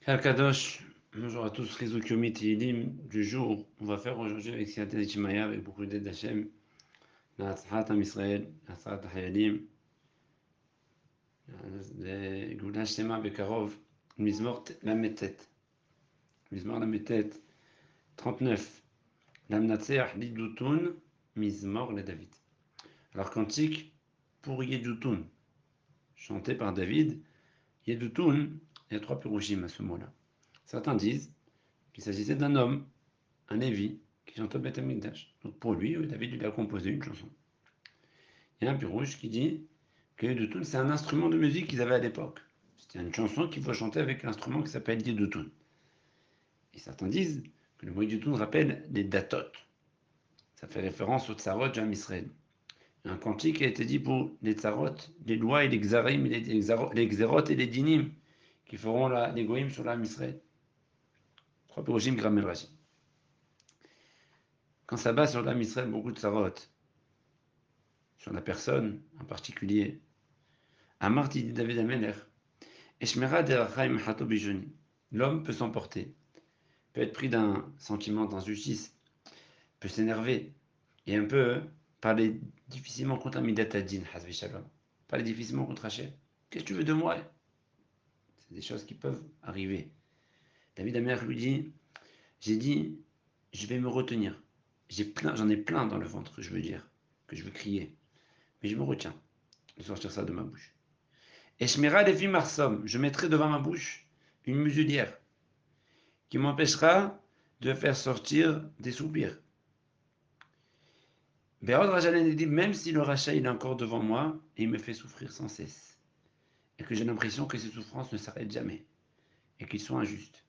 Kadosh, bonjour à tous, Rizukyomi Tehillim du jour. On va faire aujourd'hui avec Siyata Nechimaya, avec beaucoup d'aide d'Hachem, la Tzhat Am Israël, la Tzhat Hayalim, le Goulah Shema Bekarov, Mizmor Lametet, Mizmor Lametet, 39, Lamnatseach Lidutun, Mizmor le David. Alors, cantique pour Yedutun, chanté par David. Yedutun, il y a trois pirouchim à ce mot-là. Certains disent qu'il s'agissait d'un homme, un Lévi, qui chante au Beth Amikdash. Donc pour lui, David lui a composé une chanson. Il y a un pirouche qui dit que Yedutun, c'est un instrument de musique qu'ils avaient à l'époque. C'était une chanson qu'il faut chanter avec l'instrument qui s'appelle Yedutun. Et certains disent que le mot Yedutun rappelle les datot. Ça fait référence au tsarot de Israël. Il y a un cantique qui a été dit pour les tsarot, les lois et les xarim, les xérot et les dinim, qui feront les goïms sur l'âme Israël. Trois pirouchim Gramel Rashi. Quand ça bat sur l'âme Israël, beaucoup de tsarot, sur la personne en particulier, Amarti dit David Ameler, Eshmera derachaim hato bijoni. L'homme peut s'emporter, peut être pris d'un sentiment d'injustice, peut s'énerver et un peu parler difficilement contre un midatadin, hasvi shalom, parler difficilement contre Hachem. Qu'est-ce que tu veux de moi? C'est des choses qui peuvent arriver. David Ameler lui dit, j'ai dit, je vais me retenir. J'en ai plein dans le ventre que je veux dire, que je veux crier, mais je me retiens de sortir ça de ma bouche. Et Shmira Levi Marsom, je mettrai devant ma bouche une muselière qui m'empêchera de faire sortir des soupirs. Béod Rajalen dit, même si le rachat il est encore devant moi, et il me fait souffrir sans cesse, et que j'ai l'impression que ces souffrances ne s'arrêtent jamais, et qu'ils sont injustes,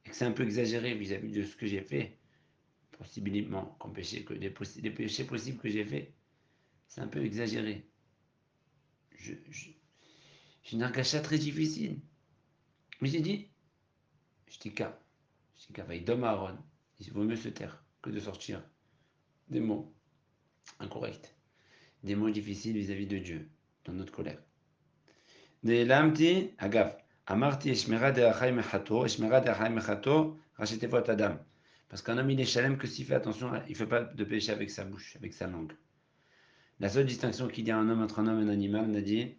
et que c'est un peu exagéré vis-à-vis de ce que j'ai fait, possiblement, des péchés possibles que j'ai fait, c'est un peu exagéré. J'ai une argacha très difficile. Mais j'ai dit, Shtika, Vaïdom Aaron, il vaut mieux se taire que de sortir des mots incorrects, des mots difficiles vis-à-vis de Dieu, dans notre colère. Lamti, Agaf, Amarti, Eshmera de Achai Mechato, rachetez votre Adam. Parce qu'un homme, il est shalem que s'il fait attention, il ne fait pas de péché avec sa bouche, avec sa langue. La seule distinction qu'il y a entre un homme et un animal, on a dit,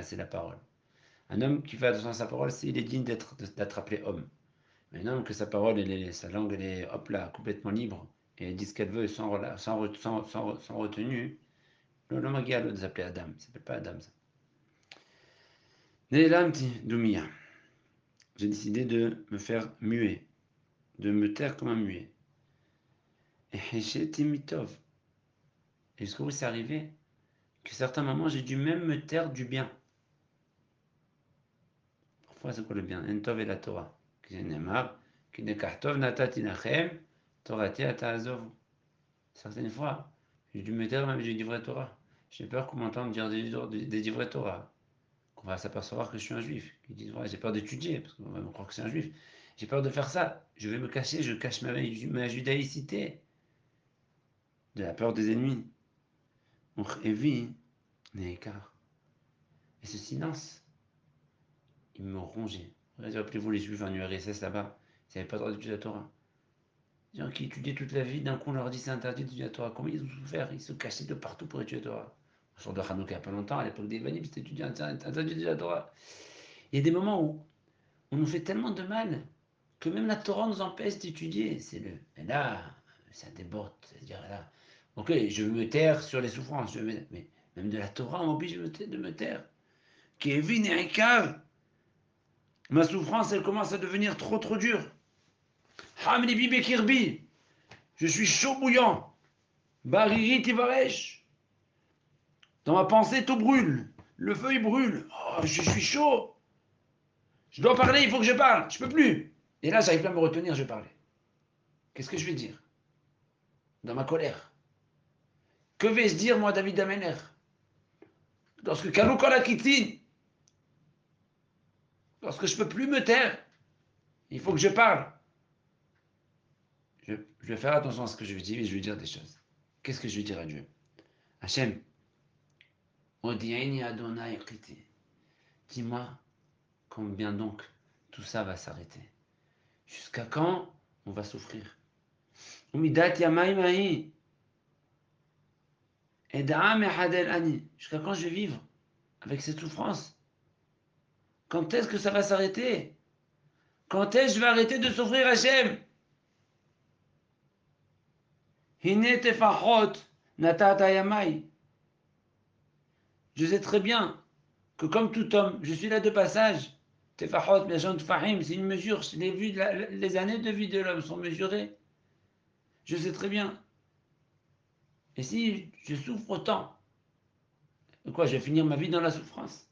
c'est la parole. Un homme qui fait attention à sa parole, il est digne d'être appelé homme. Mais un homme que sa parole, sa langue, elle est hop là, complètement libre, et elle dit ce qu'elle veut sans retenue, l'homme a de s'appeler Adam. Il ne s'appelle pas Adam, ça. Doumia. J'ai décidé de me faire muet, de me taire comme un muet. Et j'étais mitov. Et jusqu'où c'est arrivé que certains moments, j'ai dû même me taire du bien. Parfois, c'est quoi le bien? Entov et la Torah. Certaines fois, j'ai dû me taire même du livret Torah. J'ai peur qu'on m'entende dire des livrets Torah. Qu'on va s'apercevoir que je suis un juif. Ils disent, ouais, j'ai peur d'étudier, parce qu'on va me croire que c'est un juif. J'ai peur de faire ça. Je vais me cacher, je cache ma judaïcité. De la peur des ennemis. Et ce silence, il me rongeait. Rappelez-vous les juifs en URSS là-bas, ils n'avaient pas le droit d'étudier la Torah. Les gens qui étudiaient toute la vie, d'un coup on leur dit c'est interdit d'étudier la Torah. Comment ils ont souffert? Ils se cachaient de partout pour étudier la Torah. Au sort de Hanouka, il n'y a pas longtemps, à l'époque des Vanim, c'était interdit d'étudier la Torah. Il y a des moments où on nous fait tellement de mal que même la Torah nous empêche d'étudier. Et là, ça déborde. C'est-à-dire là, ok, je veux me taire sur les souffrances, mais même de la Torah, on m'oblige de me taire. Kevin et Aikar, ma souffrance, elle commence à devenir trop dure. Hamli Bibe Kirbi, je suis chaud bouillant. Bariri Tivaresh, dans ma pensée, tout brûle. Le feu, il brûle. Oh, je suis chaud. Je dois parler, il faut que je parle. Je peux plus. Et là, j'arrive pas à me retenir, je vais parler. Qu'est-ce que je vais dire? Dans ma colère. Que vais-je dire, moi, David Amener? Lorsque Kalou Kitsin, lorsque je ne peux plus me taire, il faut que je parle. Je vais faire attention à ce que je vais dire et je vais dire des choses. Qu'est-ce que je vais dire à Dieu? Hachem, Odi'eni Adonai Qiti. Dis-moi combien donc tout ça va s'arrêter. Jusqu'à quand on va souffrir? Umidat Yamai Mahi. Eda'a Mehadel Ani. Jusqu'à quand je vais vivre avec cette souffrance? Quand est-ce que ça va s'arrêter? Quand est-ce que je vais arrêter de souffrir, Hachem? Hine tefachot natata yamai. Je sais très bien que comme tout homme, je suis là de passage. Tefachot, meshon tefahim, c'est une mesure. Les années de vie de l'homme sont mesurées. Je sais très bien. Et si je souffre autant, quoi, je vais finir ma vie dans la souffrance.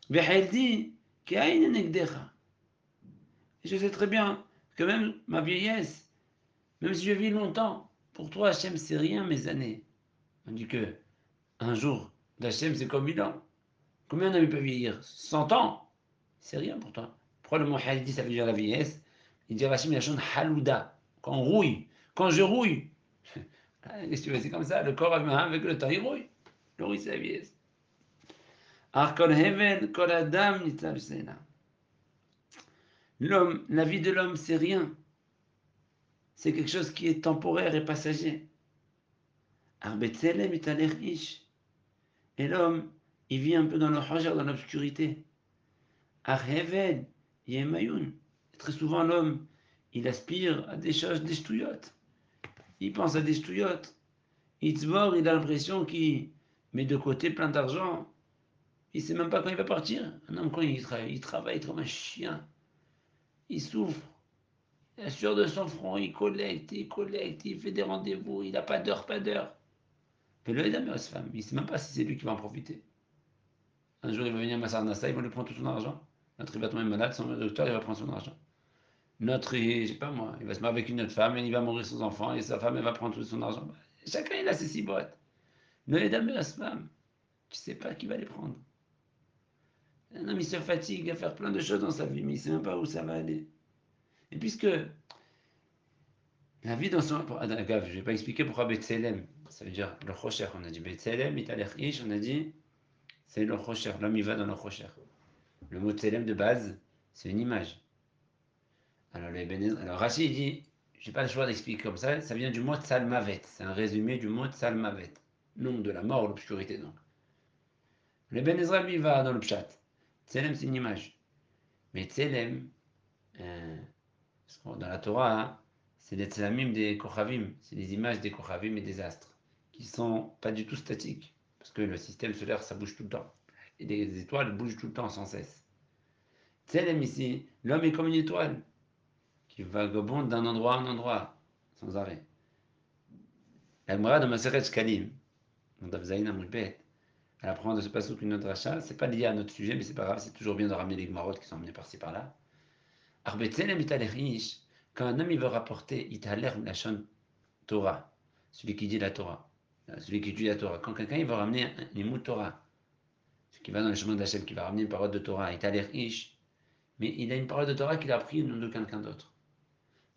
Veheldi ke'ain negdecha. Et je sais très bien que même ma vieillesse, même si je vis longtemps, pour toi, Hachem, c'est rien mes années. On dit que un jour d'Hachem, c'est comme 1000 ans. Combien d'années peut vieillir? 100 ans? C'est rien pour toi. Pourquoi le mot haldi, ça veut dire la vieillesse? Il dit Hachem, il a halouda. Quand on rouille. Quand je rouille. Qu'est-ce que tu veux? C'est comme ça. Le corps humain, avec le temps, il rouille. Le rouille, c'est la vieillesse. L'homme, la vie de l'homme, c'est rien. C'est quelque chose qui est temporaire et passager. Et l'homme, il vit un peu dans le hajar, dans l'obscurité. Très souvent, l'homme, il aspire à des choses, des stouillottes. Il pense à des stouillottes. Itzvor, il a l'impression qu'il met de côté plein d'argent. Il ne sait même pas quand il va partir. Un homme, quand il travaille comme un chien. Il souffre. La sueur de son front, il collecte, il fait des rendez-vous. Il n'a pas d'heure, pas d'heure. Mais le Edam femme, il ne sait même pas si c'est lui qui va en profiter. Un jour, il va venir à Massar Nassa, il va lui prendre tout son argent. Notre il va tomber malade, son docteur, il va prendre son argent. Notre, je sais pas moi, il va se marier avec une autre femme, et il va mourir sans enfant, et sa femme, elle va prendre tout son argent. Chacun, il a ses 6 boîtes. Ne les dames femme, tu sais pas qui va les prendre. Un homme, il se fatigue à faire plein de choses dans sa vie, mais il sait même pas où ça va aller. Et puisque la vie dans son... Je ne vais pas expliquer pourquoi Betselem, ça veut dire le Chocher. On a dit Betselem, Italech Ish, on a dit c'est le Chocher, l'homme il va dans le Chocher. Le mot Tselem de base, c'est une image. Alors Rachid dit, j'ai pas le choix d'expliquer comme ça vient du mot Tsalmavet, c'est un résumé du mot Tsalmavet, nom de la mort, l'obscurité donc. Le Ben Ezra lui va dans le Pshat. Tselem c'est une image. Mais Tselem, dans la Torah, hein, c'est les Tselamim des Kochavim, c'est les images des Kochavim et des astres, qui sont pas du tout statiques, parce que le système solaire ça bouge tout le temps. Et les étoiles bougent tout le temps sans cesse. Tselem ici, l'homme est comme une étoile qui vagabonde d'un endroit à un endroit, sans arrêt. La Gemara de Maseret Shkalim, dans Daf Zayin Amud Bet, elle apprend de ce passage qu'une autre rachat, c'est pas lié à notre sujet, mais c'est pas grave, c'est toujours bien de ramener les Gemarot qui sont emmenés par-ci par-là. Arbetzelem italerish, quand un homme il veut rapporter italer lachon Torah, celui qui dit la Torah, celui qui dit la Torah, quand quelqu'un il va ramener les mots Torah, celui qui va dans le chemin d'Hachem, qui va ramener une parole de Torah, italerish, mais il a une parole de Torah qu'il a appris au nom de quelqu'un d'autre.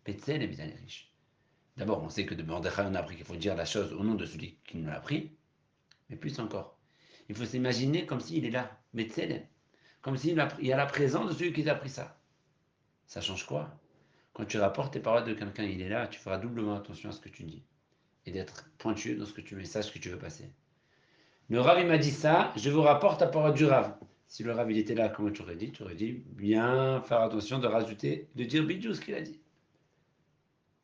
Betzelem italerish. D'abord, on sait que de Mordechai, on a appris qu'il faut dire la chose au nom de celui qui nous l'a appris, mais plus encore. Il faut s'imaginer comme s'il est là, Betzelem, comme s'il y a la présence de celui qui t'a appris ça. Ça change quoi? Quand tu rapportes tes paroles de quelqu'un, il est là, tu feras doublement attention à ce que tu dis. Et d'être pointueux dans ce que tu messages que tu veux passer. Le Rav, il m'a dit ça, je vous rapporte la parole du Rav. Si le Rav, il était là, comment tu aurais dit? Tu aurais dit, bien faire attention de rajouter, de dire bidou ce qu'il a dit.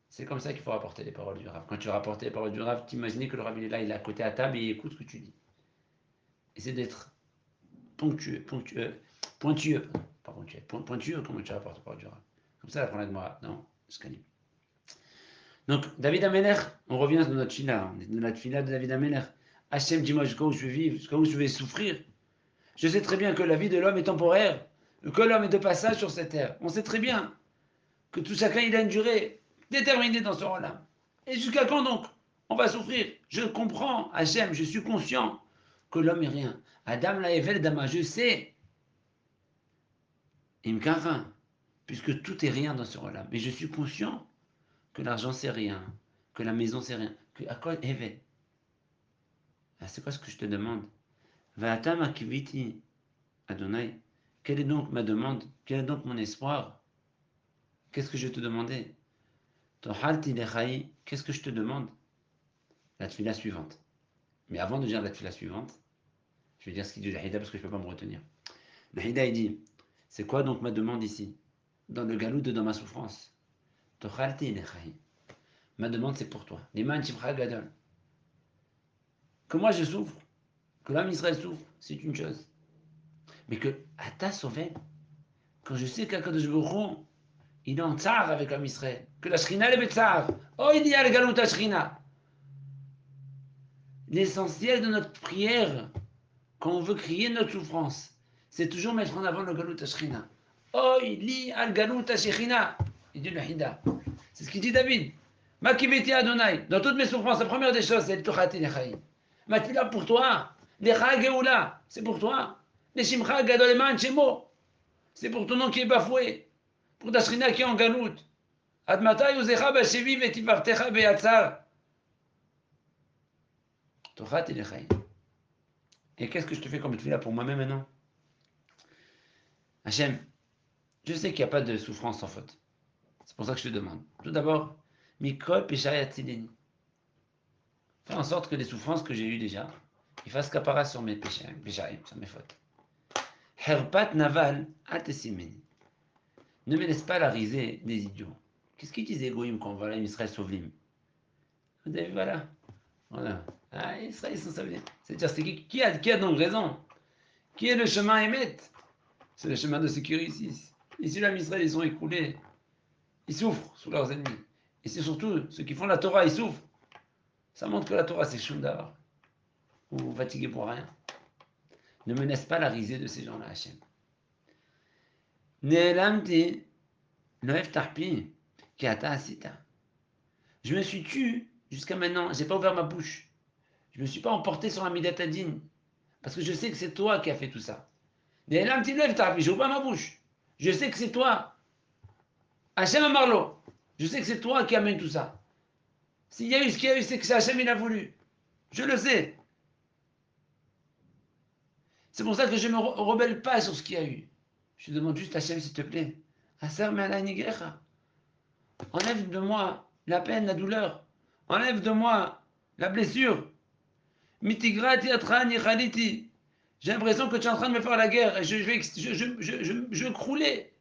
C'est comme ça qu'il faut rapporter les paroles du Rav. Quand tu rapportes les paroles du Rav, t'imagines que le Rav, il est là, il est à côté à table et il écoute ce que tu dis. Essaie d'être pointueux, pas pointueux, pointueux comment tu rapportes les paroles du Rav. Comme ça, elle prend la Gemara. Non, je connais. Donc, David Ameler, on revient dans notre fila, de notre fila de David Ameler. Hachem, dis-moi jusqu'à où je vais vivre, jusqu'à où je vais souffrir. Je sais très bien que la vie de l'homme est temporaire, que l'homme est de passage sur cette terre. On sait très bien que tout chacun, il a une durée déterminée dans ce rôle-là. Et jusqu'à quand donc on va souffrir? Je comprends, Hachem, je suis conscient que l'homme est rien. Adam la Evel Dama, je sais. Imkara, puisque tout est rien dans ce rôle-là. Mais je suis conscient que l'argent c'est rien, que la maison c'est rien, que à quoi Evel. Ah, c'est quoi ce que je te demande? Va'ata makiviti Adonai. Quelle est donc ma demande? Quel est donc mon espoir? Qu'est-ce que je te demandais? Tohalti lechai. Qu'est-ce que je te demande? La tefila suivante. Mais avant de dire la tefila suivante, je vais dire ce qu'il dit le Hida parce que je ne peux pas me retenir. Le Hida, il dit, c'est quoi donc ma demande ici? Dans le galout de dans ma souffrance. Tohalti lechai. Ma demande, c'est pour toi. Liman tifra gadol. Que moi je souffre, que l'homme Israël souffre, c'est une chose. Mais que Ata sauvé, quand je sais qu'Akadosh Baruch Hu, il est en tsar avec l'homme Israël, que la Shrina est tsar. Oh, il y a le galout à Shrina. L'essentiel de notre prière, quand on veut crier notre souffrance, c'est toujours mettre en avant le galout à Shrina. Oh, il y a le galout à Shrina. Il dit le Hida. C'est ce qu'il dit David. Ma kiveti Adonai. Dans toutes mes souffrances, la première des choses, c'est le Tochati Nechai. Ma tefila pour toi. Lecha Geoula, c'est pour toi. Les Shimcha Gadoleman Shemo, c'est pour ton nom qui est bafoué. Pour ta Shrina qui est en galoute. Admata Yosecha Bashevi Vetivartecha Beyatzar. Tochati Nechai. Et qu'est-ce que je te fais comme tefila pour moi-même maintenant? Hachem, je sais qu'il n'y a pas de souffrance sans faute. C'est pour ça que je te demande. Tout d'abord, Mikol Peshaï Atzileni. Fais en sorte que les souffrances que j'ai eues déjà, ils fassent capara sur mes péchés, sur mes fautes. Herpat Naval Atesimeni. Ne me laisse pas la risée des idiots. Qu'est-ce qu'ils disent Égoïm quand on va là, Israël Sovlim? Vous avez vu, voilà. Voilà. Ah, Israël, ils sont Sovlim. C'est-à-dire, c'est qui a donc raison? Qui est le chemin émette? C'est le chemin de sécurité. Ici, là, Israël, ils sont écroulés. Ils souffrent sous leurs ennemis. Et c'est surtout ceux qui font la Torah, ils souffrent. Ça montre que la Torah, c'est choum ou vous fatiguez pour rien. Ne me laisse pas la risée de ces gens-là, Hachem. Ne'elamti loev tarpi ki ata asita. Je me suis tu jusqu'à maintenant, j'ai pas ouvert ma bouche. Je me suis pas emporté sur la midatadine. Parce que je sais que c'est toi qui as fait tout ça. Ne'elamti loev tarpi, j'ouvre pas ma bouche. Je sais que c'est toi. Hachem Amarlo. Je sais que c'est toi qui amène tout ça. S'il y a eu ce qu'il y a eu, c'est que c'est Hachem il a voulu. Je le sais. C'est pour ça que je ne me rebelle pas sur ce qu'il y a eu. Je demande juste à Hachem, s'il te plaît. Enlève de moi la peine, la douleur. Enlève de moi la blessure. Mitigrati atrani khaliti. J'ai l'impression que tu es en train de me faire la guerre et je vais crouler.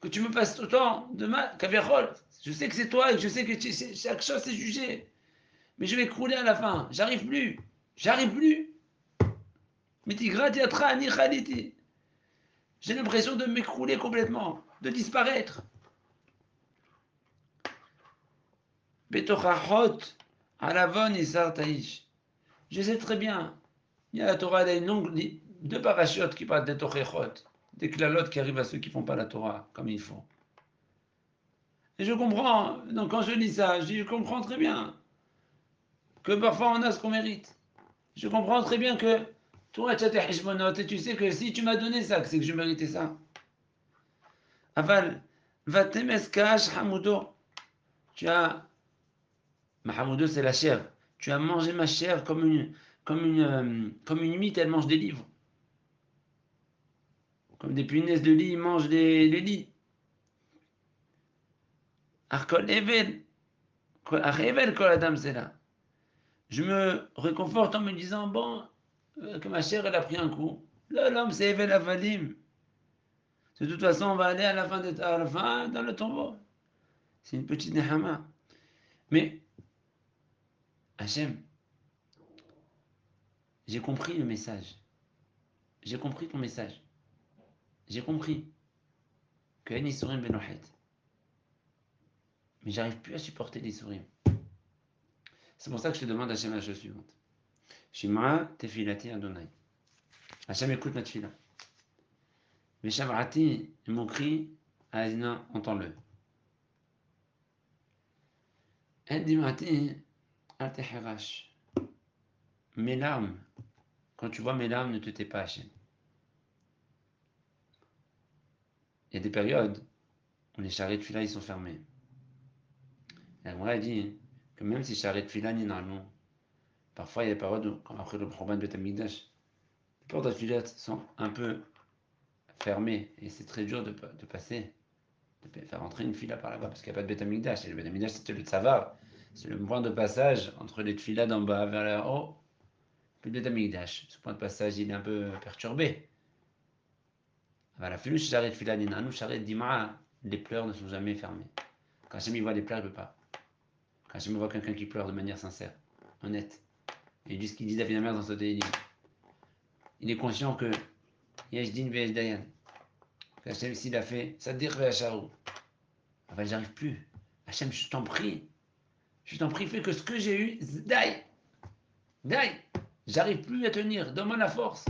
Que tu me passes autant de mal, Kaviachol. Je sais que c'est toi et je sais que chaque chose c'est jugé. Mais je vais crouler à la fin. J'arrive plus. J'arrive plus. Mitigrati atrani khaliti. J'ai l'impression de m'écrouler complètement, de disparaître. Betochachot, alavon et sartaïch. Je sais très bien. Il y a la Torah, il y a une longue, deux parachutes qui parlent des tochechot, des klalotes qui arrivent à ceux qui ne font pas la Torah comme il faut. Et je comprends, donc quand je lis ça, je comprends très bien que parfois on a ce qu'on mérite. Je comprends très bien que toi, tu as tes hishmonotes et tu sais que si tu m'as donné ça, c'est que je méritais ça. Aval, vatemeskash hamudo. Tu as Mahamoudo, c'est la chair. Tu as mangé ma chair comme une mythe, elle mange des livres. Comme des punaises de lit, ils mangent les lits. Arkol Evel, Kol Adam, c'est là. Je me réconforte en me disant, bon, que ma chair, elle a pris un coup. Là, l'homme, c'est Evel Avalim. De toute façon, on va aller à la fin dans le tombeau. C'est une petite Nehama. Mais, Hachem, j'ai compris le message. J'ai compris ton message. J'ai compris que Anisourim Benohet. Mais j'arrive plus à supporter les sourires. C'est pour ça que je te demande Hachem la chose suivante. Shima tefilati Adonai. Hachem écoute ma tefila. Veshavrati, mon cri, Azina, entends-le. Endimati, alteherash. Mes larmes, quand tu vois mes larmes, ne te tais pas, Hachem. Il y a des périodes où les charrettes de fila ils sont fermés. La Gemara dit que même si charrettes de fila, normalement, Parfois, il y a des périodes où, comme après le Khurban Beth Amikdash, les portes d'Atfilat sont un peu fermées et c'est très dur de passer, de faire entrer une fila par là-bas parce qu'il n'y a pas de Beth Amikdash. Et le Beth Amikdash, c'était le Tsavar, c'est le point de passage entre les tfilas d'en bas vers le haut, puis le Beth Amikdash. Ce point de passage, il est un peu perturbé. Voilà, Filouche, j'arrête Tfila Nina, j'arrête Dima, les pleurs ne sont jamais fermés. Quand Hachem voit les pleurs, il ne peut pas. Quand Hachem voit quelqu'un qui pleure de manière sincère, honnête, et dit ce qu'il dit David Amer dans ce Télim, il est conscient que Yesh Din Ve'esh Dayan, qu'Hachem s'il a fait Sadir Ve'acharou, enfin j'arrive plus. Hachem, je t'en prie, fais que ce que j'ai eu, Dai, j'arrive plus à tenir, donne-moi la force.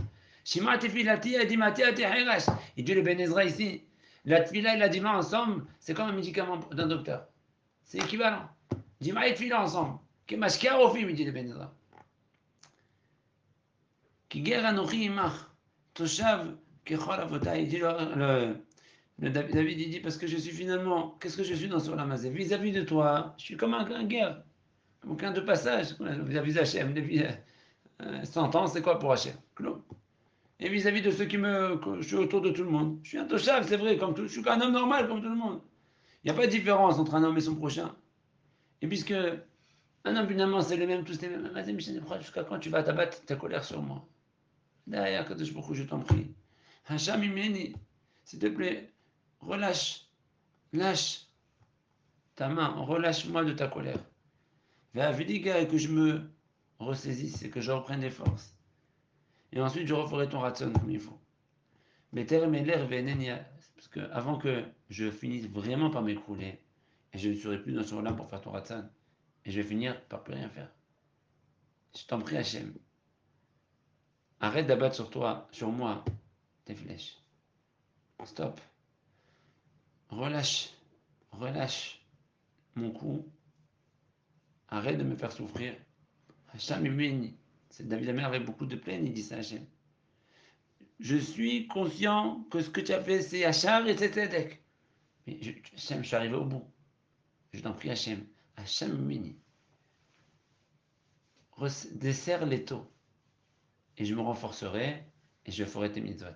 Shima tefilati adimati ateherash. Il dit le Ben Ezra ici, la tefila et la dima ensemble, c'est comme un médicament d'un docteur. C'est équivalent. Dima et tefila ensemble. Qui mashkia rofim, il dit le Ben Ezra. Qui ger anochi imach, toshav kechol avotai. Il dit David, il dit parce que je suis finalement, qu'est-ce que je suis dans ce Olamazé? Vis-à-vis de toi, je suis comme un guerre, comme un de passage, vis-à-vis d'Hachem. 100 ans, c'est quoi pour Hachem? Et vis-à-vis de ceux je suis autour de tout le monde. Je suis un tochav, c'est vrai, je suis un homme normal comme tout le monde. Il n'y a pas de différence entre un homme et son prochain. Et puisque un homme, finalement, c'est les mêmes, tous les mêmes, vas-y, Michel, jusqu'à quand tu vas t'abattre ta colère sur moi? Derrière, Kadosh Baruch Hu, je t'en prie. Hacham Imeni, s'il te plaît, lâche ta main, relâche-moi de ta colère. Et que je me ressaisisse et que je reprenne des forces. Et ensuite, je referai ton ratson comme il faut. Mais parce que avant que je finisse vraiment par m'écrouler, et je ne serai plus dans ce rôle-là pour faire ton ratsan, et je vais finir par plus rien faire. Je t'en prie, Hachem, arrête d'abattre sur toi, sur moi, tes flèches. Stop. Relâche mon cou. Arrête de me faire souffrir. Hachem Imeni. C'est David Amer avec beaucoup de peine, il dit ça à Hachem. Je suis conscient que ce que tu as fait, c'est Hachar et c'est Tzedek. Mais Hachem, je suis arrivé au bout. Je t'en prie, Hachem. Hachem Imeni. Desserre l'étau et je me renforcerai et je ferai tes mitzvot.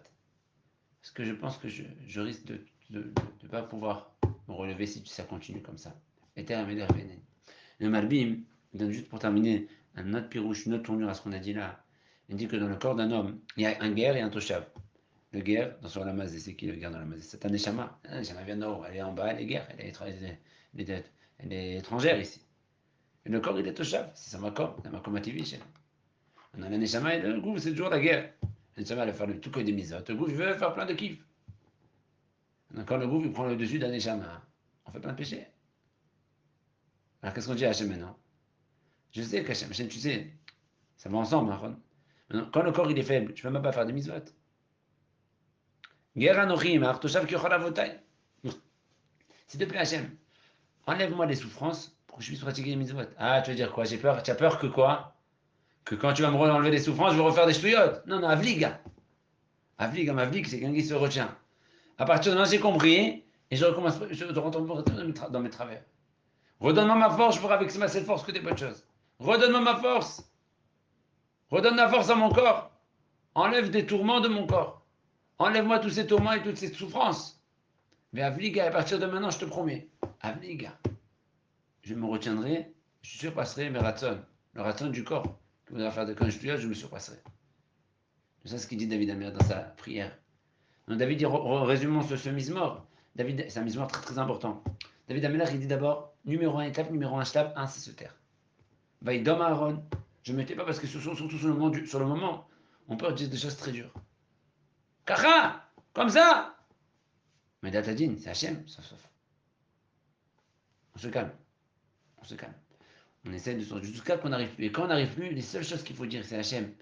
Parce que je pense que je risque de ne pas pouvoir me relever si ça continue comme ça. Le Malbim donne juste pour terminer un autre pirouche, une autre tournure à ce qu'on a dit là. Il dit que dans le corps d'un homme, il y a un guerre et un toshav. Le guerre, dans son lamazé, c'est qui le guerre dans la mazé? C'est un neshama. Un neshama vient d'en haut, elle est en bas, elle est guerre, elle est étrangère ici. Et le corps, il est toshav, c'est sa makom ativi. On a la neshama et le gouffre, c'est toujours la guerre. Le neshama va faire le tout que des misotes. Le gouffre, il veut faire plein de kiff. Quand le gouffre, il prend le dessus d'un neshama, on fait plein de péchés. Alors qu'est-ce qu'on dit à Hachem maintenant? Je sais qu'Hachem, tu sais, ça va ensemble, Aaron. Maintenant, quand le corps il est faible, tu ne peux même pas faire de mitzvot. Guerre anochim, artoshav kyochol avotai. S'il te plaît, Hachem, enlève-moi les souffrances pour que je puisse pratiquer les mitzvot. Ah, tu veux dire quoi? J'ai peur. Tu as peur que quoi? Que quand tu vas me enlever les souffrances, je vais refaire des ch'touillottes. Non, non, avliga. Avliga, mavlig, c'est quelqu'un qui se retient. À partir de là, j'ai compris, et je recommence, je retourne dans mes travers. Redonne-moi ma force, je ferai avec cette force que des bonnes choses. Redonne-moi ma force. Redonne la force à mon corps. Enlève des tourments de mon corps. Enlève-moi tous ces tourments et toutes ces souffrances. Mais Avliga, à partir de maintenant, je te promets. Avliga. Je me retiendrai, je surpasserai mes ratons. Le raton du corps. Qui voudra faire de quand je me surpasserai. C'est ça ce qu'il dit David Amer dans sa prière. Donc David dit, résumons ce mismor. David, c'est un mismor très très important. David Amer, il dit d'abord, numéro 1, étape numéro 1, étape 1, c'est se taire. Vaïdom Aaron. Je ne me tais pas parce que surtout sur le moment, on peut dire des choses très dures. Kacha, comme ça. Mais Datadine, c'est Hachem, sauf. On se calme. On essaie de sortir jusqu'à qu'on n'arrive plus. Et quand on n'arrive plus, les seules choses qu'il faut dire, c'est Hachem.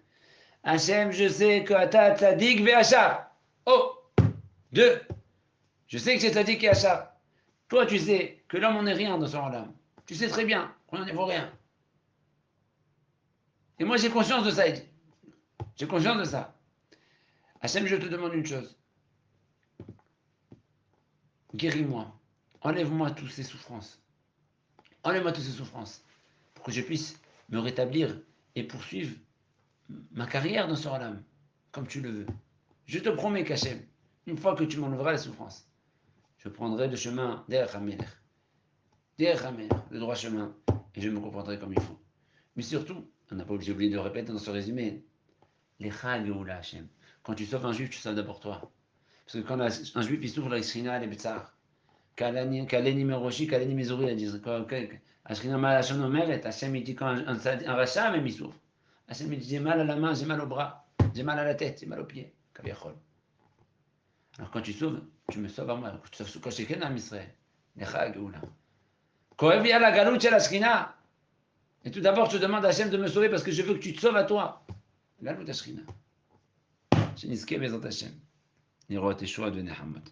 Hachem, je sais que Ata Tzadik Ve'achar. Oh, 2. Je sais que c'est Tzadik et Achar. Toi, tu sais que l'homme, on n'est rien dans son rang. Tu sais très bien qu'on n'en vaut rien. Et moi, j'ai conscience de ça, il dit. J'ai conscience de ça. Hachem, je te demande une chose. Guéris-moi. Enlève-moi toutes ces souffrances. Enlève-moi toutes ces souffrances. Pour que je puisse me rétablir et poursuivre ma carrière dans ce Olam, comme tu le veux. Je te promets qu'Hachem, une fois que tu m'enlèveras la souffrance, je prendrai le chemin derrière Hamelech, le droit chemin, et je me comporterai comme il faut. Mais surtout, on n'a pas oublié de le répéter dans ce résumé, Lecha Geoula Hachem. Quand tu sauves un juif, tu sauves d'abord toi. Parce que quand un juif il souffre, la Ishrina, les Betsar, Kaleni Meroshi, Kaleni Mizori, elle dit, Ashrina Mal Hachem Omeret, Hachem il dit quand un rachat même il souffre. Hachem il dit, j'ai mal à la main, j'ai mal au bras, j'ai mal à la tête, j'ai mal aux pieds. Kaviachol. Alors quand tu sauves, tu me sauves à moi. Quand tu sauves quand Sheken Am Israël, Lecha Geoula. Kohev ya la galut shel Ashrina. Et tout d'abord, je demande à Hachem de me sauver parce que je veux que tu te sauves à toi. Galut Ashrina. שנזכה בעזרת השם לראות ישועה ונחמות.